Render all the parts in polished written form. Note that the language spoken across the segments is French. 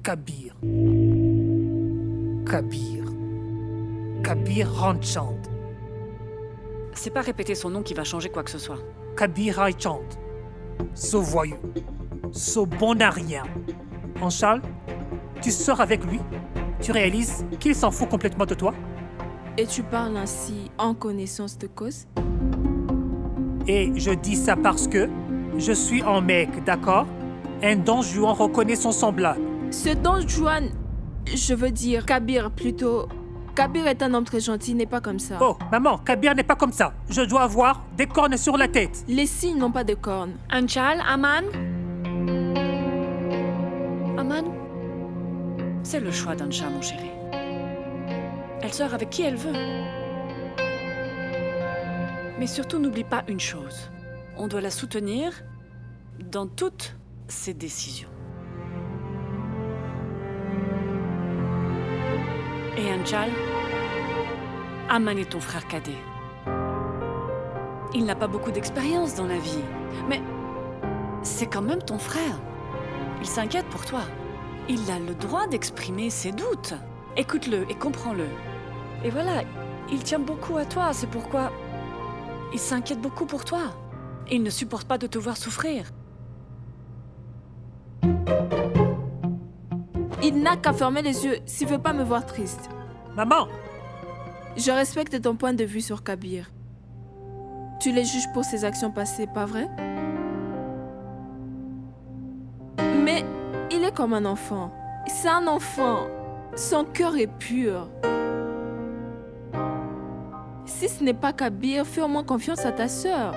Kabir. Kabir. Kabir Ranchand. C'est pas répéter son nom qui va changer quoi que ce soit. Kabir Ranchand. Ce voyou. Ce bon à rien. Anshal, tu sors avec lui. Tu réalises qu'il s'en fout complètement de toi. Et tu parles ainsi en connaissance de cause? Et je dis ça parce que je suis un mec, d'accord? Un Don Juan reconnaît son semblable. Ce Don Juan, je veux dire Kabir plutôt. Kabir est un homme très gentil, n'est pas comme ça. Oh, maman, Kabir n'est pas comme ça. Je dois avoir des cornes sur la tête. Les signes n'ont pas de cornes. Anchal, Aman? Aman? C'est le choix d'Ancha, mon chéri. Elle sort avec qui elle veut. Mais surtout, n'oublie pas une chose. On doit la soutenir dans toutes ses décisions. Et Anchal, Aman est ton frère cadet. Il n'a pas beaucoup d'expérience dans la vie, mais c'est quand même ton frère. Il s'inquiète pour toi. Il a le droit d'exprimer ses doutes. Écoute-le et comprends-le. Et voilà, il tient beaucoup à toi, c'est pourquoi il s'inquiète beaucoup pour toi. Il ne supporte pas de te voir souffrir. Il n'a qu'à fermer les yeux s'il veut pas me voir triste. Maman! Je respecte ton point de vue sur Kabir. Tu les juges pour ses actions passées, pas vrai? Mais il est comme un enfant. C'est un enfant. Son cœur est pur. Si ce n'est pas Kabir, fais au moins confiance à ta sœur.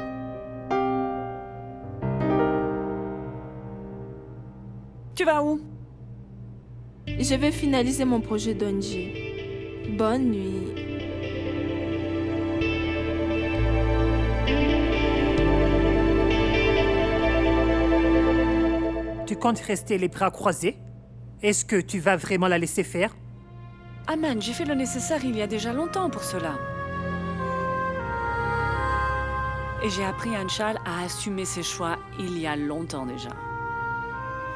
Tu vas où? Je vais finaliser mon projet d'Onji. Bonne nuit. Tu comptes rester les bras croisés? Est-ce que tu vas vraiment la laisser faire? Aman, j'ai fait le nécessaire il y a déjà longtemps pour cela. Et j'ai appris à Anchal à assumer ses choix il y a longtemps déjà.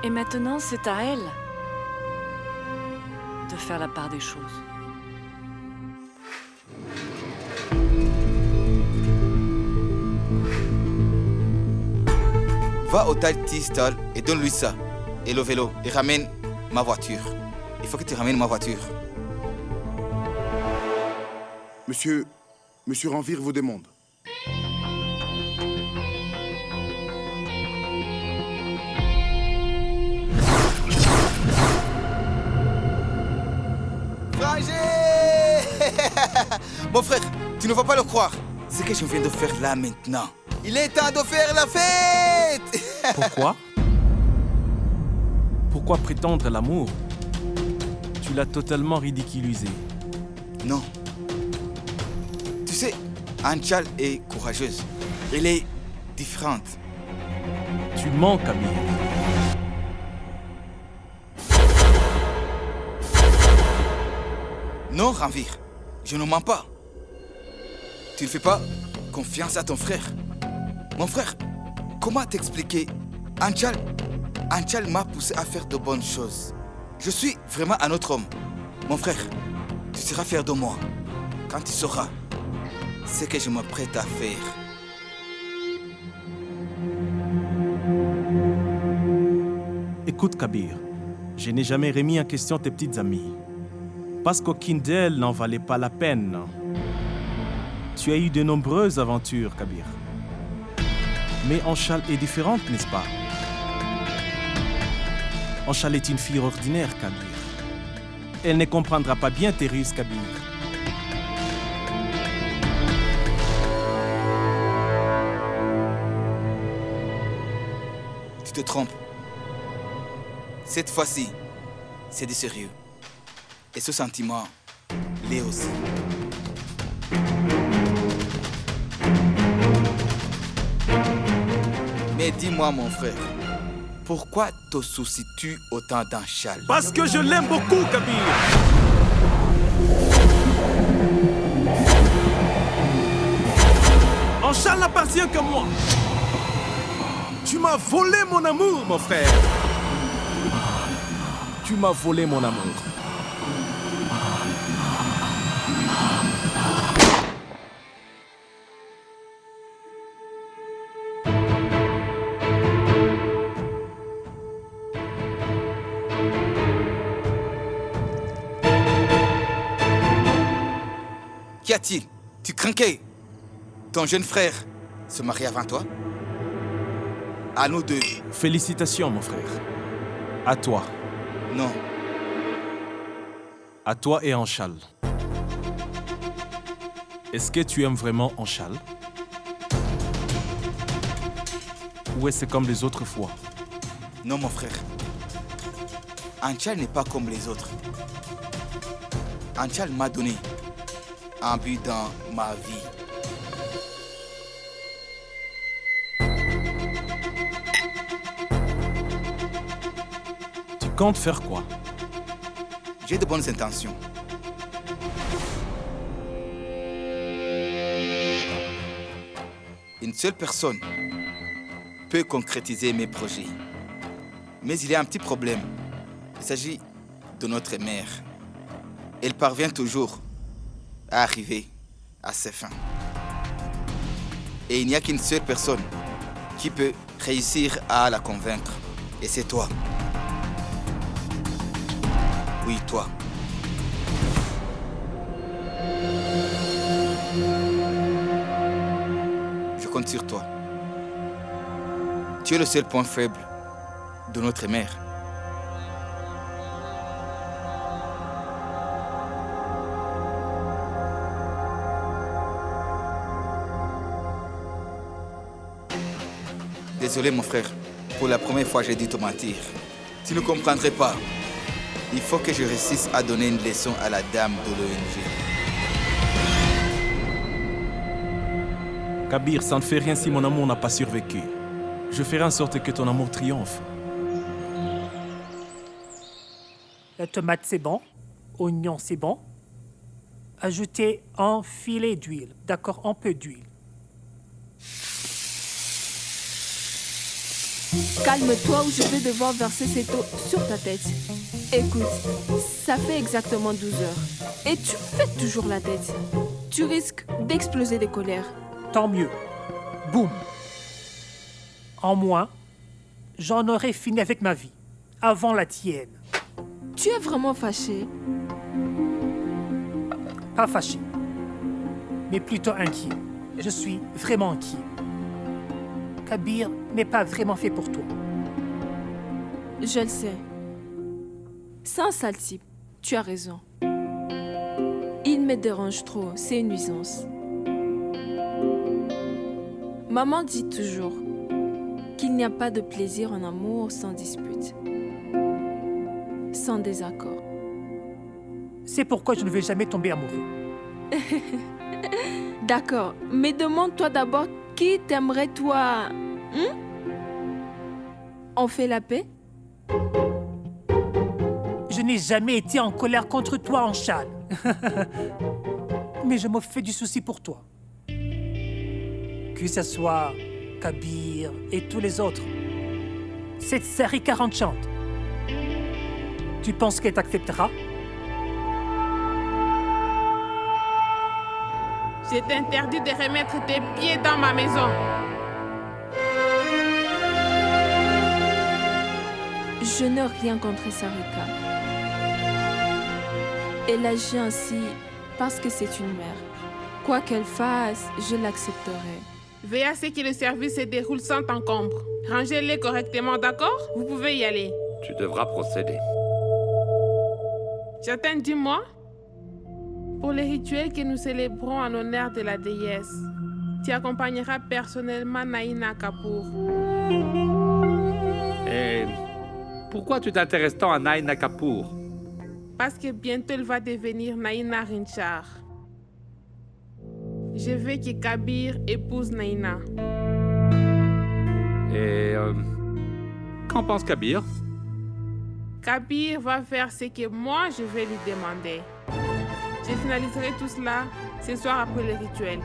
Et maintenant, c'est à elle de faire la part des choses. Va au Taxi Stall et donne-lui ça. Et le vélo. Et ramène ma voiture. Il faut que tu ramènes ma voiture. Monsieur Ranvir vous demande. Frangé! Mon frère, tu ne vas pas le croire. Ce que je viens de faire là maintenant. Il est temps de faire la fête! Pourquoi? Pourquoi prétendre l'amour? Tu l'as totalement ridiculisé. Non. Tu sais, Anchal est courageuse. Elle est différente. Tu mens, Kabir. Non, Ranvir, je ne mens pas. Tu ne fais pas confiance à ton frère. Mon frère, comment t'expliquer? Anchal m'a poussé à faire de bonnes choses. Je suis vraiment un autre homme. Mon frère, tu seras fier de moi quand tu sauras ce que je me prête à faire. Écoute, Kabir, je n'ai jamais remis en question tes petites amies. Parce qu'aucune d'elles n'en valait pas la peine. Tu as eu de nombreuses aventures, Kabir. Mais Anchal est différente, n'est-ce pas? Anchal est une fille ordinaire, Kabir. Elle ne comprendra pas bien tes ruses, Kabir. Tu te trompes. Cette fois-ci, c'est du sérieux. Et ce sentiment l'est aussi. Mais dis-moi, mon frère, pourquoi te soucies-tu autant d'Anchal? Parce que je l'aime beaucoup, Kabir. Anchal n'appartient qu'à moi. Tu m'as volé mon amour, mon frère. Tu m'as volé mon amour. Qu'y a-t-il? Tu craquais? Ton jeune frère se marie avant toi? À nous deux? Félicitations, mon frère. À toi. Non. À toi et Anchal. Est-ce que tu aimes vraiment Anchal? Ou est-ce comme les autres fois? Non, mon frère. Anchal n'est pas comme les autres. Anchal m'a donné un but dans ma vie. Tu comptes faire quoi? J'ai de bonnes intentions. Une seule personne peut concrétiser mes projets. Mais il y a un petit problème. Il s'agit de notre mère. Elle parvient toujours à arriver à ses fins. Et il n'y a qu'une seule personne qui peut réussir à la convaincre. Et c'est toi. Oui, toi. Je compte sur toi. Tu es le seul point faible de notre mère. Désolé mon frère, pour la première fois j'ai dû te mentir. Tu ne comprendrais pas. Il faut que je réussisse à donner une leçon à la dame de l'ONG. Kabir, ça ne fait rien si mon amour n'a pas survécu. Je ferai en sorte que ton amour triomphe. La tomate, c'est bon. Oignon, c'est bon. Ajoutez un filet d'huile. D'accord, un peu d'huile. Calme-toi ou je vais devoir verser cette eau sur ta tête. Écoute, ça fait exactement 12 heures. Et tu fais toujours la tête. Tu risques d'exploser de colère. Tant mieux. Boum. En moins, j'en aurais fini avec ma vie. Avant la tienne. Tu es vraiment fâché. Pas fâché. Mais plutôt inquiet. Je suis vraiment inquiet. Kabir n'est pas vraiment fait pour toi. Je le sais. C'est un sale type. Tu as raison. Il me dérange trop. C'est une nuisance. Maman dit toujours qu'il n'y a pas de plaisir en amour sans dispute, sans désaccord. C'est pourquoi je ne vais jamais tomber amoureux. D'accord, mais demande-toi d'abord qui t'aimerait toi. On fait la paix? Je n'ai jamais été en colère contre toi, Anchal. Mais je me fais du souci pour toi. Que ce soit Kabir et tous les autres. Cette Sarika enchante. Tu penses qu'elle t'acceptera? Je t'interdis de remettre tes pieds dans ma maison. Je n'ai rien contre Sarika. Elle agit ainsi parce que c'est une mère. Quoi qu'elle fasse, je l'accepterai. Veillez à ce que le service se déroule sans encombre. Rangez-les correctement, d'accord? Vous pouvez y aller. Tu devras procéder. J'attends, dis-moi. Pour les rituels que nous célébrons en l'honneur de la déesse, tu accompagneras personnellement Naina Kapoor. Et pourquoi tu t'intéresses tant à Naina Kapoor? Parce que bientôt elle va devenir Naina Rinchar. Je veux que Kabir épouse Naina. Et qu'en pense Kabir? Kabir va faire ce que moi je vais lui demander. Je finaliserai tout cela ce soir après le rituel.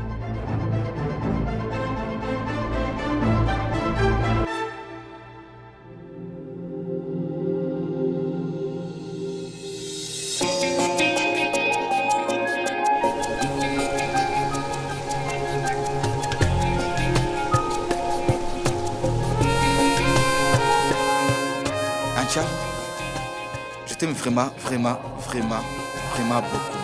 t'aime vraiment, vraiment, vraiment, vraiment beaucoup.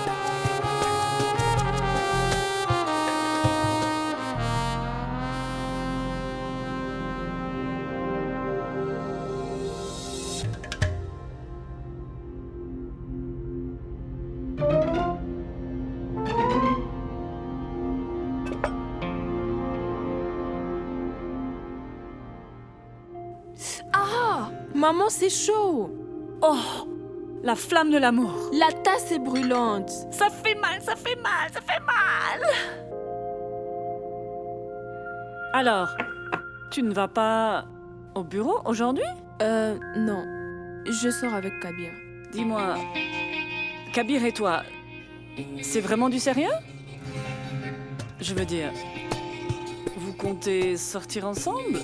Ah, maman, c'est chaud. Oh, la flamme de l'amour. La tasse est brûlante. Ça fait mal, ça fait mal, ça fait mal. Alors, tu ne vas pas au bureau aujourd'hui? Non. Je sors avec Kabir. Dis-moi, Kabir et toi, c'est vraiment du sérieux? Je veux dire, vous comptez sortir ensemble?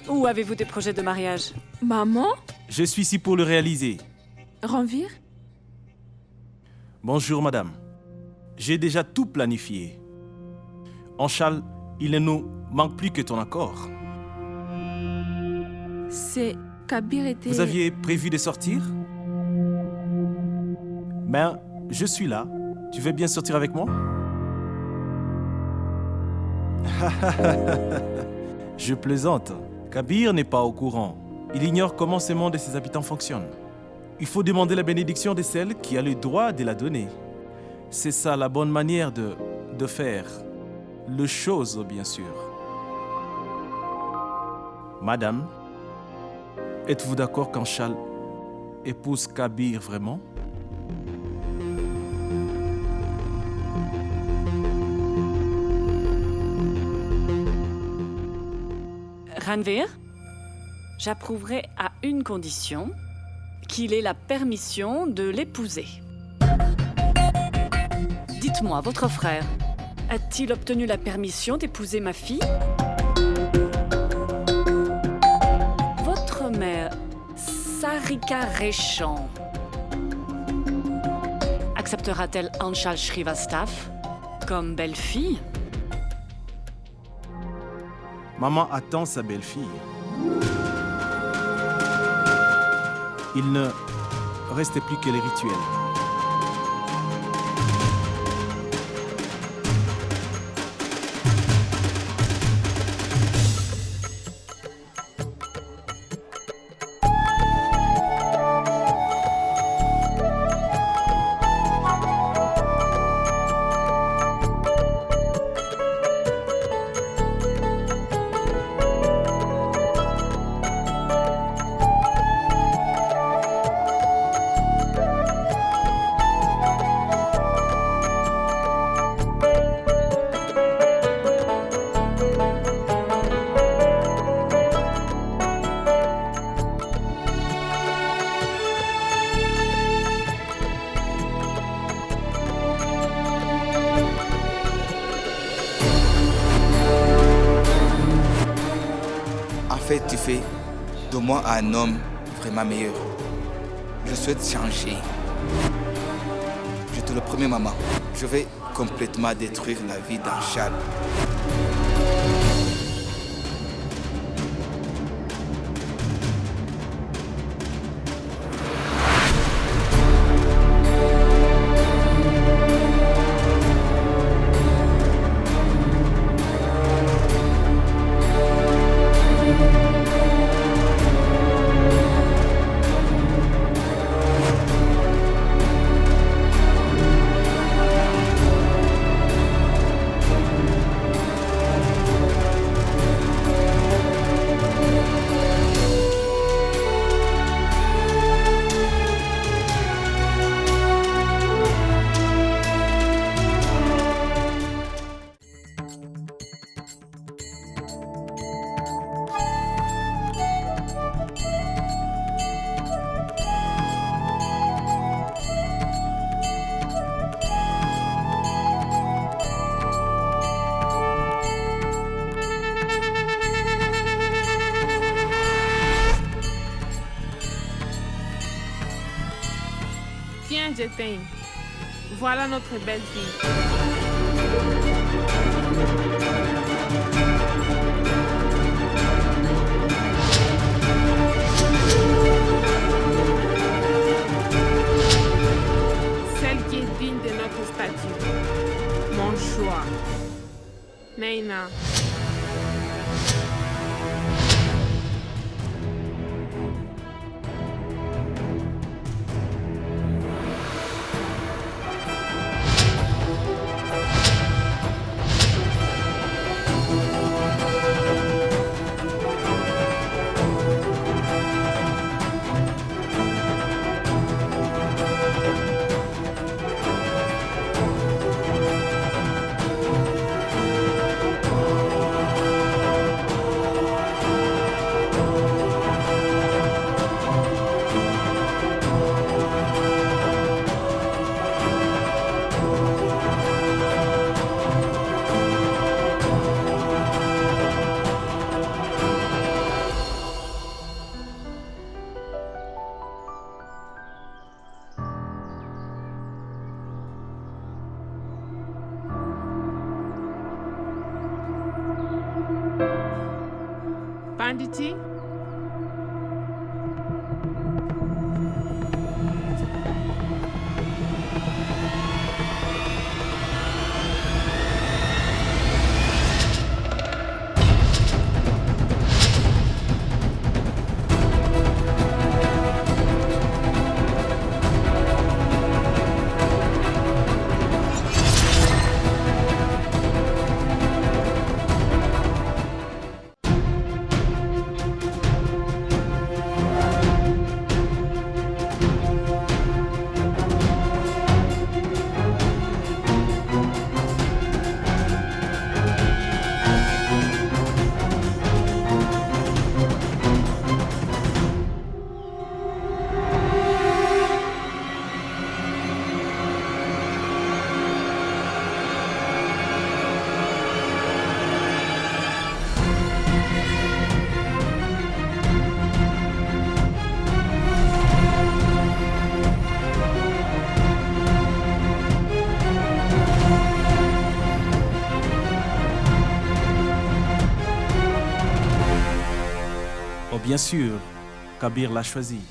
Ou avez-vous des projets de mariage? Maman? Je suis ici pour le réaliser. Ranvir? Bonjour, madame. J'ai déjà tout planifié. Anchal, il ne nous manque plus que ton accord. C'est... Kabir était... Vous aviez prévu de sortir? Mais je suis là. Tu veux bien sortir avec moi? Je plaisante. Kabir n'est pas au courant. Il ignore comment ce monde et ses habitants fonctionnent. Il faut demander la bénédiction de celle qui a le droit de la donner. C'est ça la bonne manière de faire. Les choses, bien sûr. Madame, êtes-vous d'accord qu'Anchal épouse Kabir vraiment? Ranvir, j'approuverai à une condition, qu'il ait la permission de l'épouser. Dites-moi, votre frère, a-t-il obtenu la permission d'épouser ma fille? Votre mère, Sarika Reshan, acceptera-t-elle Anchal Shrivastava comme belle-fille? Maman attend sa belle-fille. Il ne reste plus que les rituels. En fait, tu fais de moi un homme vraiment meilleur. Je souhaite changer. Je te le promets, maman. Je vais complètement détruire la vie d'Anchal. Tiens, Jetain. Voilà notre belle-fille. qu'as-tu? Mon choix. Naina. Banditi? Oh, bien sûr, Kabir l'a choisi.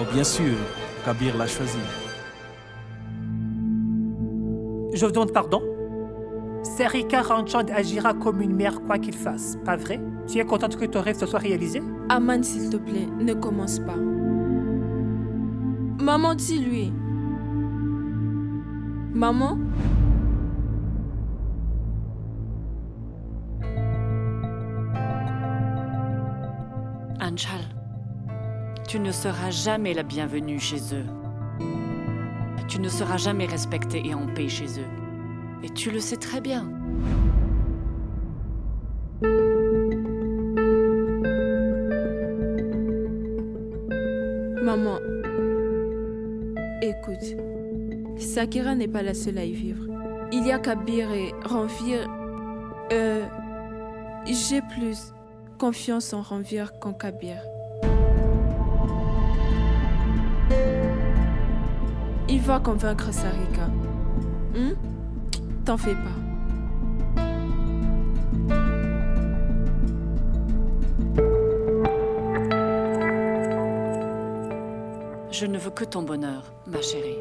Oh, bien sûr, Kabir l'a choisi. Je vous demande pardon. Sarika Ranchand agira comme une mère quoi qu'il fasse, pas vrai? Tu es contente que ton rêve se soit réalisé? Aman, s'il te plaît, ne commence pas. Maman, dis-lui. Maman? Anchal, tu ne seras jamais la bienvenue chez eux. Tu ne seras jamais respectée et en paix chez eux. Et tu le sais très bien. Maman, écoute, Sakira n'est pas la seule à y vivre. Il y a Kabir et Ranvir. J'ai plus confiance en Ranvir qu'en Kabir. Il va convaincre Sarika. T'en fais pas. Je ne veux que ton bonheur, ma chérie.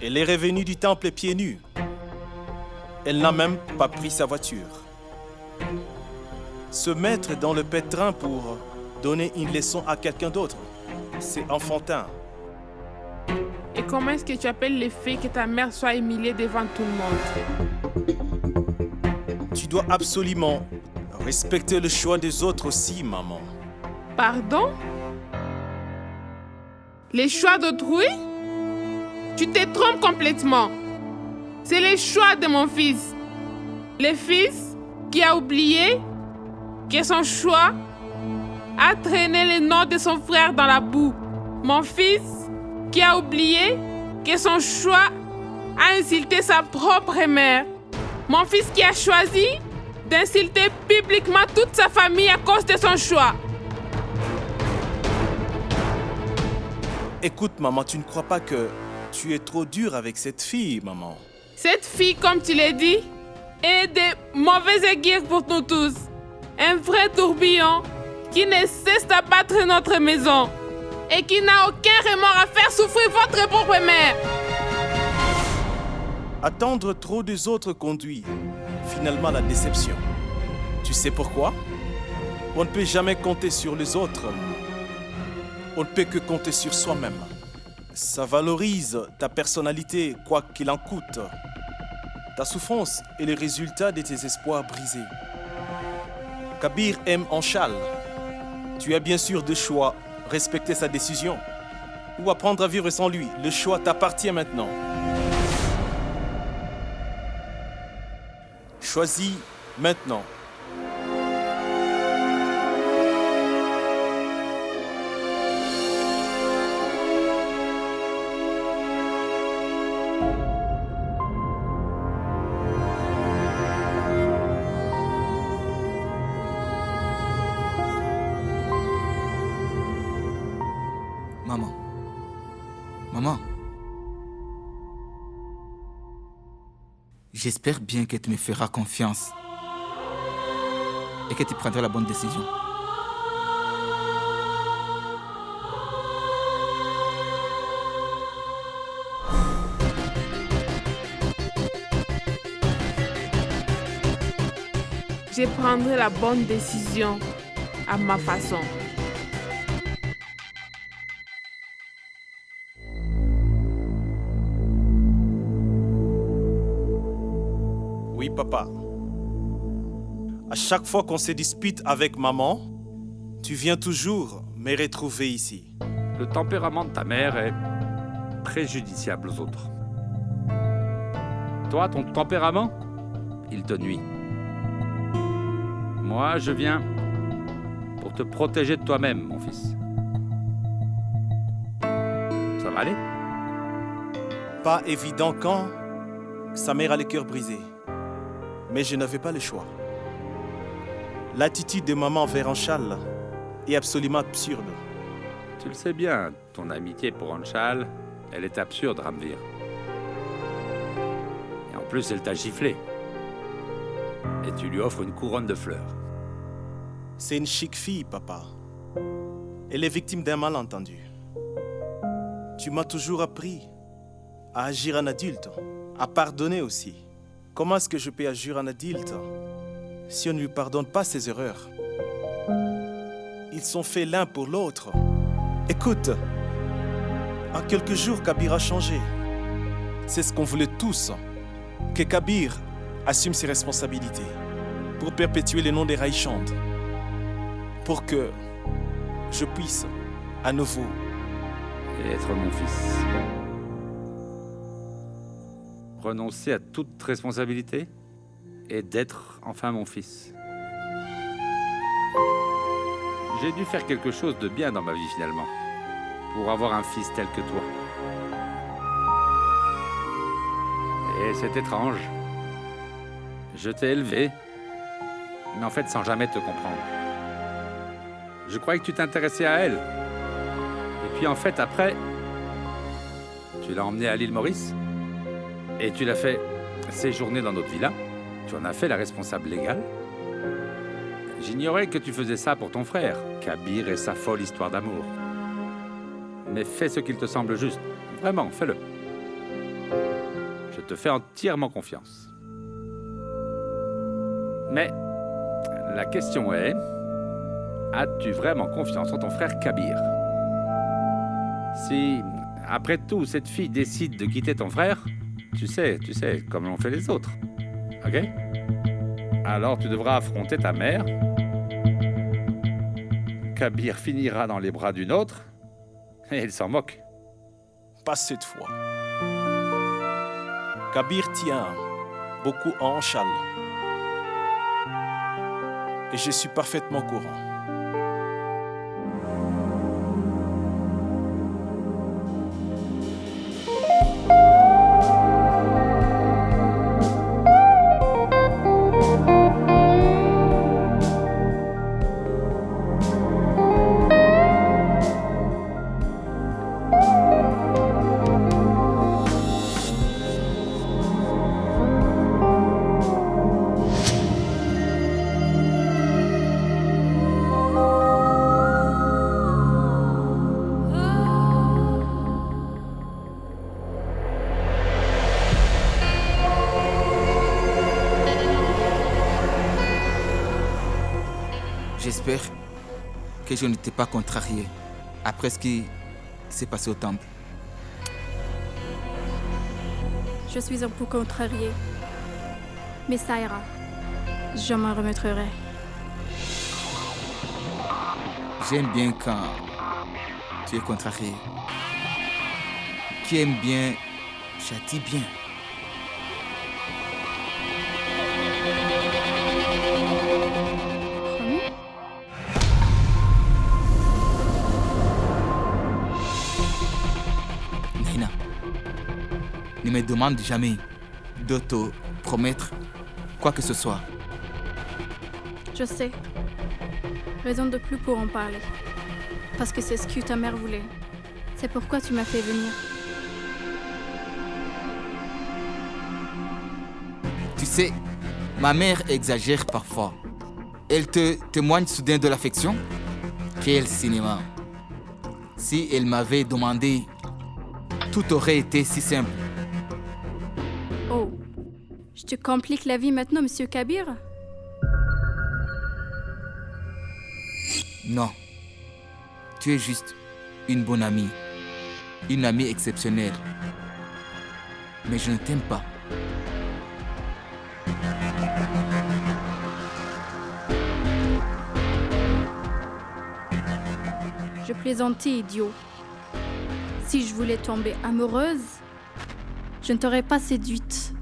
Elle est revenue du temple pieds nus. Elle n'a même pas pris sa voiture. Se mettre dans le pétrin pour donner une leçon à quelqu'un d'autre, c'est enfantin. Et comment est-ce que tu appelles le fait que ta mère soit humiliée devant tout le monde? Tu dois absolument respecter le choix des autres aussi, maman. Pardon? Les choix d'autrui? Tu te trompes complètement. C'est les choix de mon fils. Le fils qui a oublié que son choix a traîné le nom de son frère dans la boue. Mon fils qui a oublié que son choix a insulté sa propre mère. Mon fils qui a choisi d'insulter publiquement toute sa famille à cause de son choix. Écoute, maman, tu ne crois pas que tu es trop dur avec cette fille, maman? Cette fille, comme tu l'as dit, est de mauvais aiguilles pour nous tous. Un vrai tourbillon qui ne cesse d'abattre notre maison et qui n'a aucun remords à faire souffrir votre propre mère. Attendre trop des autres conduit finalement à la déception. Tu sais pourquoi? On ne peut jamais compter sur les autres. On ne peut que compter sur soi-même. Ça valorise ta personnalité, quoi qu'il en coûte. Ta souffrance est le résultat de tes espoirs brisés. Kabir aime Anchal. Tu as bien sûr deux choix. Respecter sa décision ou apprendre à vivre sans lui. Le choix t'appartient maintenant. Choisis maintenant. Maman. J'espère bien que tu me feras confiance et que tu prendras la bonne décision. Je prendrai la bonne décision à ma façon. Oui, papa. À chaque fois qu'on se dispute avec maman, tu viens toujours me retrouver ici. Le tempérament de ta mère est préjudiciable aux autres. Toi, ton tempérament, il te nuit. Moi, je viens pour te protéger de toi-même, mon fils. Ça va aller? Pas évident quand sa mère a le cœur brisé. Mais je n'avais pas le choix. L'attitude de maman envers Anchal est absolument absurde. Tu le sais bien, ton amitié pour Anchal, elle est absurde, Ramvir. Et en plus, elle t'a giflé. Et tu lui offres une couronne de fleurs. C'est une chic fille, papa. Elle est victime d'un malentendu. Tu m'as toujours appris à agir en adulte, à pardonner aussi. Comment est-ce que je peux agir en adulte si on ne lui pardonne pas ses erreurs? Ils sont faits l'un pour l'autre. Écoute, en quelques jours, Kabir a changé. C'est ce qu'on voulait tous, que Kabir assume ses responsabilités pour perpétuer le nom des Raïchand, pour que je puisse à nouveau être mon fils. Renoncer à toute responsabilité et d'être enfin mon fils. J'ai dû faire quelque chose de bien dans ma vie finalement, pour avoir un fils tel que toi. Et c'est étrange. Je t'ai élevé, mais en fait sans jamais te comprendre. Je croyais que tu t'intéressais à elle. Et puis en fait après, tu l'as emmenée à l'île Maurice et tu l'as fait séjourner dans notre villa. Tu en as fait la responsable légale. J'ignorais que tu faisais ça pour ton frère, Kabir et sa folle histoire d'amour. Mais fais ce qu'il te semble juste. Vraiment, fais-le. Je te fais entièrement confiance. Mais la question est, as-tu vraiment confiance en ton frère Kabir? Si, après tout, cette fille décide de quitter ton frère, tu sais, comme l'ont fait les autres. Ok? Alors tu devras affronter ta mère Kabir finira dans les bras d'une autre, et elle s'en moque. Pas cette fois. Kabir tient beaucoup à Anchal. Et je suis parfaitement au courant. J'espère que je ne t'ai pas contrarié après ce qui s'est passé au temple. Je suis un peu contrariée. Mais ça ira. Je m'en remettrai. J'aime bien quand tu es contrarié. Qui aime bien, châtie bien. Promis? Nina, ne me demande jamais de te promettre quoi que ce soit. Je sais. Raison de plus pour en parler. Parce que c'est ce que ta mère voulait. C'est pourquoi tu m'as fait venir. Tu sais, ma mère exagère parfois. Elle te témoigne soudain de l'affection. Quel cinéma! Si elle m'avait demandé, tout aurait été si simple. Oh. Je te complique la vie maintenant, Monsieur Kabir? Non. Tu es juste une bonne amie. Une amie exceptionnelle. Mais je ne t'aime pas. Je plaisantais, idiot. Si je voulais tomber amoureuse, je ne t'aurais pas séduite.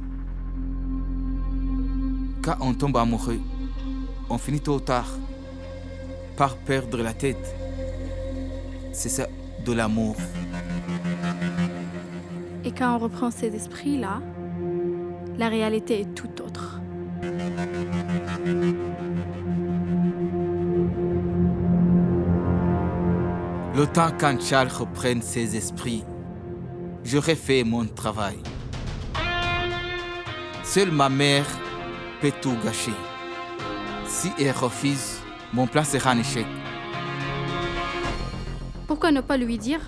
Quand on tombe amoureux, on finit tôt ou tard par perdre la tête. C'est ça, de l'amour. Et quand on reprend ces esprits-là, la réalité est tout autre. Le temps qu'Anchal reprenne ses esprits, j'aurais fait mon travail. Seule ma mère peut tout gâcher. Si elle refuse, mon plan sera un échec. Pourquoi ne pas lui dire?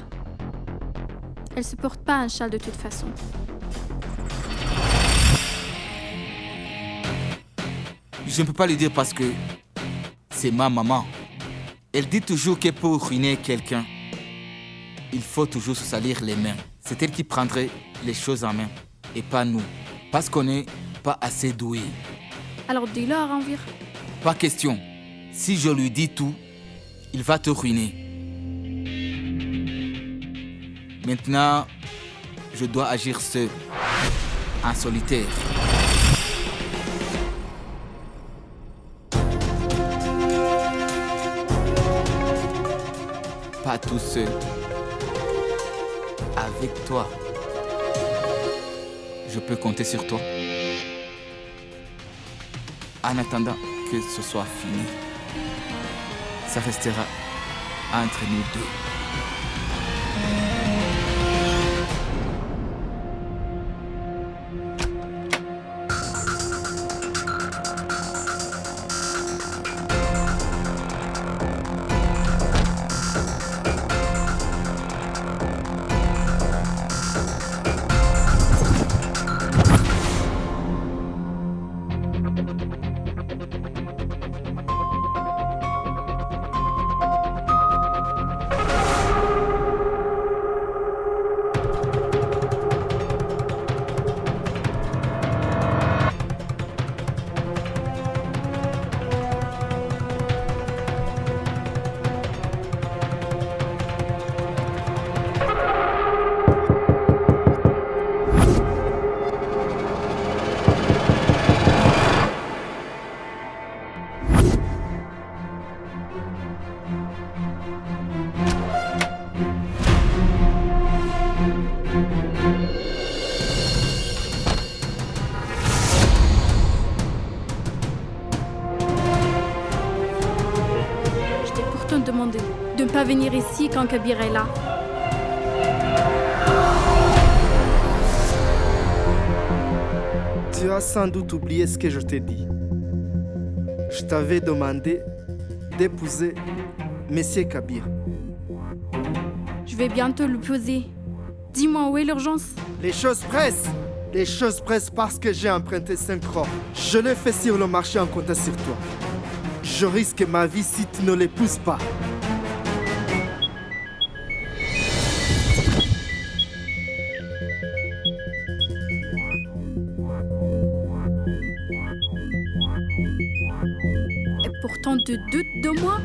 Elle se porte pas un châle de toute façon. Je ne peux pas lui dire parce que c'est ma maman. Elle dit toujours que pour ruiner quelqu'un, il faut toujours se salir les mains. C'est elle qui prendrait les choses en main et pas nous. Parce qu'on n'est pas assez doué. Alors dis-le à Ranvir. Pas question. Si je lui dis tout, il va te ruiner. Maintenant, je dois agir seul, en solitaire. Pas tout seul. Avec toi. Je peux compter sur toi. En attendant que ce soit fini, ça restera entre nous deux. pas venir ici quand Kabir est là. Tu as sans doute oublié ce que je t'ai dit. Je t'avais demandé d'épouser Monsieur Kabir. Je vais bientôt l'épouser. Dis-moi, où est l'urgence? Les choses pressent. Les choses pressent parce que j'ai emprunté 5 crores. Je l'ai fait sur le marché en comptant sur toi. Je risque ma vie si tu ne l'épouses pas. Et pourtant tu doutes de moi?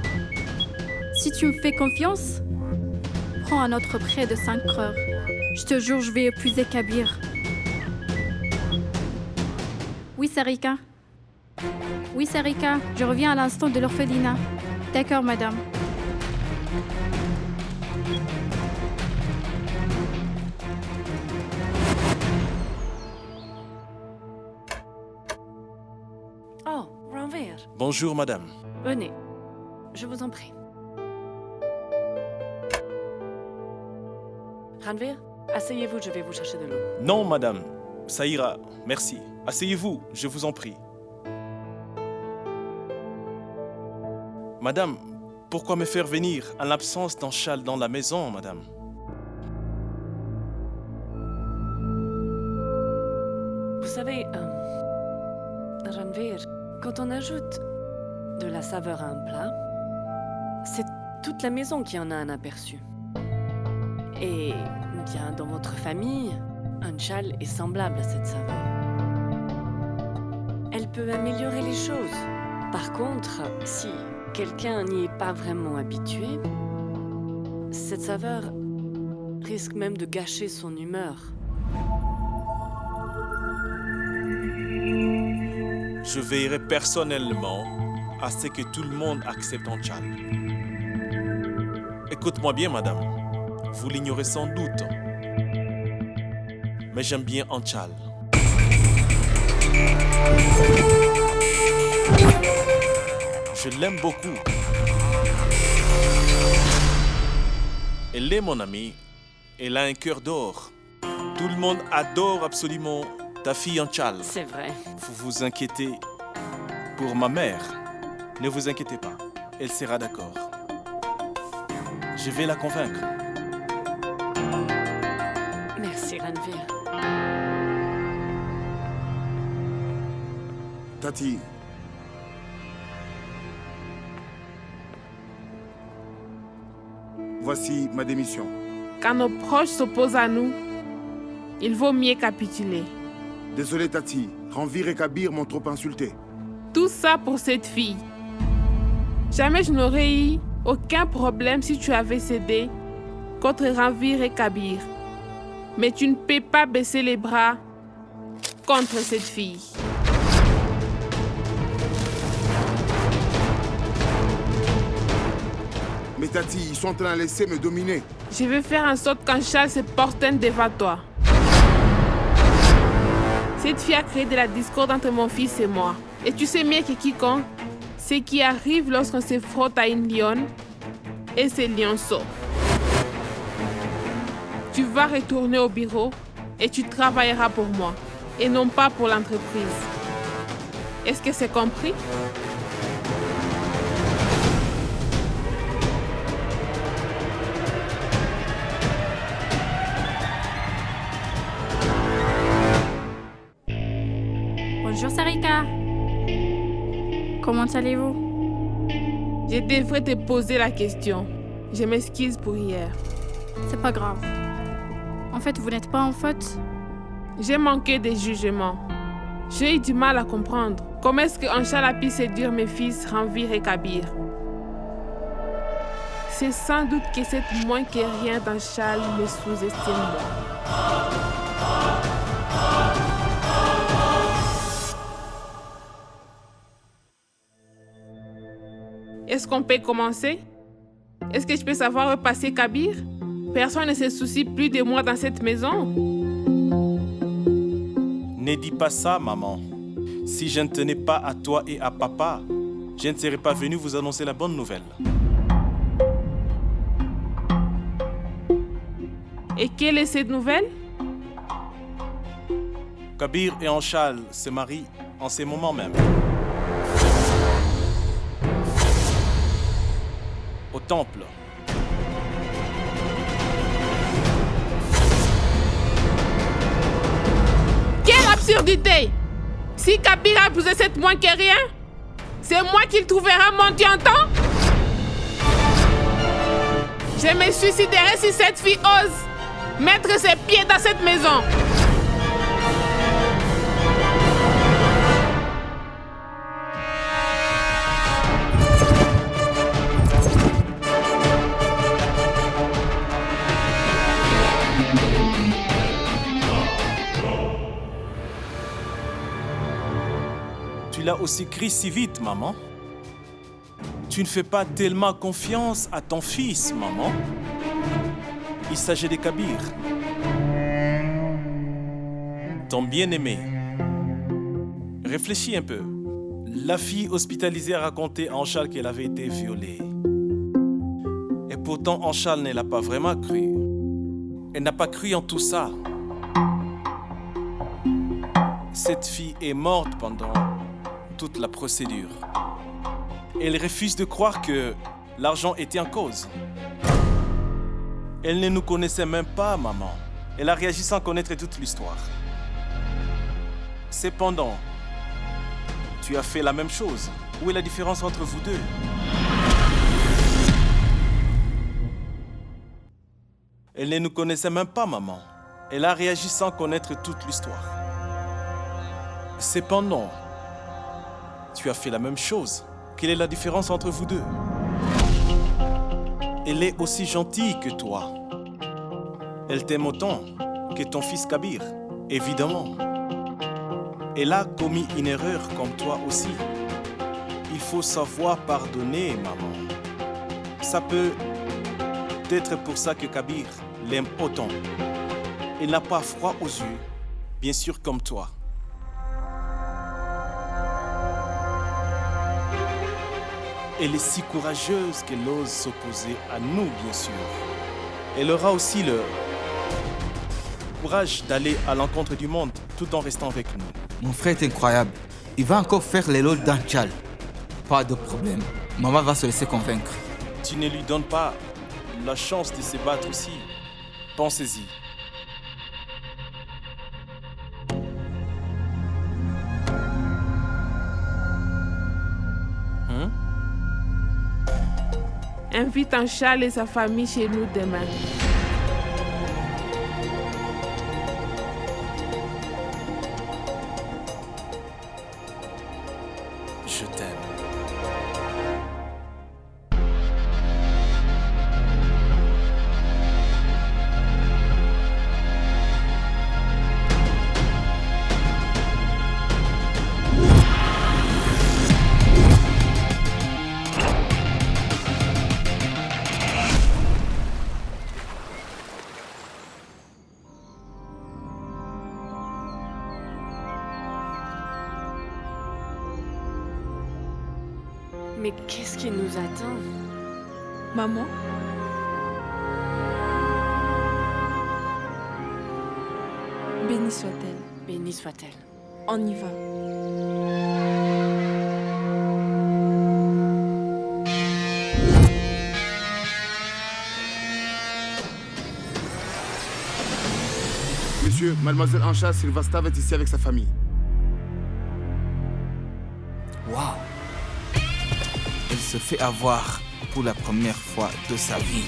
Si tu me fais confiance, prends un autre prêt de 5 crores. Je te jure, je vais épouser Kabir. Oui, Sarika. Oui, Sarika, je reviens à l'instant de l'orphelinat. D'accord, madame. Oh, Ranveer, Bonjour, madame. venez. Je vous en prie. Ranveer, asseyez-vous, je vais vous chercher de l'eau. Non, madame. Ça ira. Merci. Asseyez-vous, je vous en prie. Madame, pourquoi me faire venir en l'absence d'Anchal dans la maison, madame? Vous savez, Ranveer, quand on ajoute de la saveur à un plat, c'est toute la maison qui en a un aperçu. Et bien, dans votre famille, Anchal est semblable à cette saveur. Elle peut améliorer les choses. Par contre, si quelqu'un n'y est pas vraiment habitué, cette saveur risque même de gâcher son humeur. Je veillerai personnellement à ce que tout le monde accepte Anchal. Écoute-moi bien, madame. Vous l'ignorez sans doute. Mais j'aime bien Anchal. Je l'aime beaucoup. Elle est mon amie. Elle a un cœur d'or. Tout le monde adore absolument ta fille Anchal. C'est vrai. Vous vous inquiétez pour ma mère. Ne vous inquiétez pas. Elle sera d'accord. Je vais la convaincre. Merci, Ranveer. Tati. Voici ma démission. Quand nos proches s'opposent à nous, il vaut mieux capituler. Désolé, Tati. Ranveer et Kabir m'ont trop insulté. Tout ça pour cette fille. Jamais je n'aurais eu aucun problème si tu avais cédé contre Ranveer et Kabir. Mais tu ne peux pas baisser les bras contre cette fille. Mais Tati, ils sont en train de laisser me dominer. Je vais faire en sorte qu'Anchal se porte devant toi. Cette fille a créé de la discorde entre mon fils et moi. Et tu sais mieux que quiconque ce qui arrive lorsqu'on se frotte à une lionne et ce lionceau. Tu vas retourner au bureau et tu travailleras pour moi et non pas pour l'entreprise. Est-ce que c'est compris? Bonjour, Sarika. Comment allez-vous? Je devrais te poser la question. Je m'excuse pour hier. C'est pas grave. En fait, vous n'êtes pas en faute. J'ai manqué de jugement. J'ai eu du mal à comprendre. Comment est-ce que Anchal a pu séduire mes fils Ranveer et Kabir? C'est sans doute que cette moins que rien d'Anchal me sous-estime moi. Est-ce qu'on peut commencer? Est-ce que je peux savoir où est passé Kabir? Personne ne se soucie plus de moi dans cette maison. Ne dis pas ça, maman. Si je ne tenais pas à toi et à papa, je ne serais pas venu vous annoncer la bonne nouvelle. Et quelle est cette nouvelle? Kabir et Anchal se marient en ces moments même. Au temple. Quelle absurdité! Si Kabir a épousé cette moins que rien, c'est moi qui le trouvera mon Dieu en temps? Je me suiciderai si cette fille ose mettre ses pieds dans cette maison. Tu l'as aussi crié si vite, maman. Tu ne fais pas tellement confiance à ton fils, maman. Il s'agit de Kabir. Ton bien-aimé. Réfléchis un peu. La fille hospitalisée a raconté à Anchal qu'elle avait été violée. Et pourtant, Anchal ne l'a pas vraiment cru. Elle n'a pas cru en tout ça. Cette fille est morte pendant toute la procédure. Elle refuse de croire que l'argent était en cause. Elle ne nous connaissait même pas, maman. Elle a réagi sans connaître toute l'histoire. Cependant, tu as fait la même chose. Où est la différence entre vous deux? Elle ne nous connaissait même pas, maman. Elle a réagi sans connaître toute l'histoire. Cependant, tu as fait la même chose. Quelle est la différence entre vous deux? Elle est aussi gentille que toi. Elle t'aime autant que ton fils Kabir, évidemment. Elle a commis une erreur comme toi aussi. Il faut savoir pardonner, maman. Ça peut être pour ça que Kabir l'aime autant. Il n'a pas froid aux yeux, bien sûr comme toi. Elle est si courageuse qu'elle ose s'opposer à nous, bien sûr. Elle aura aussi le courage d'aller à l'encontre du monde tout en restant avec nous. Mon frère est incroyable. Il va encore faire l'éloge d'Anchal. Pas de problème. Maman va se laisser convaincre. Tu ne lui donnes pas la chance de se battre aussi. Pensez-y. Invite Anchal et sa famille chez nous demain. Je t'aime. Mais qu'est-ce qui nous attend? Maman? Bénie soit-elle. Bénie soit-elle. On y va. Monsieur, mademoiselle Anchal Sylvastav est ici avec sa famille. Waouh! Elle se fait avoir pour la première fois de sa vie.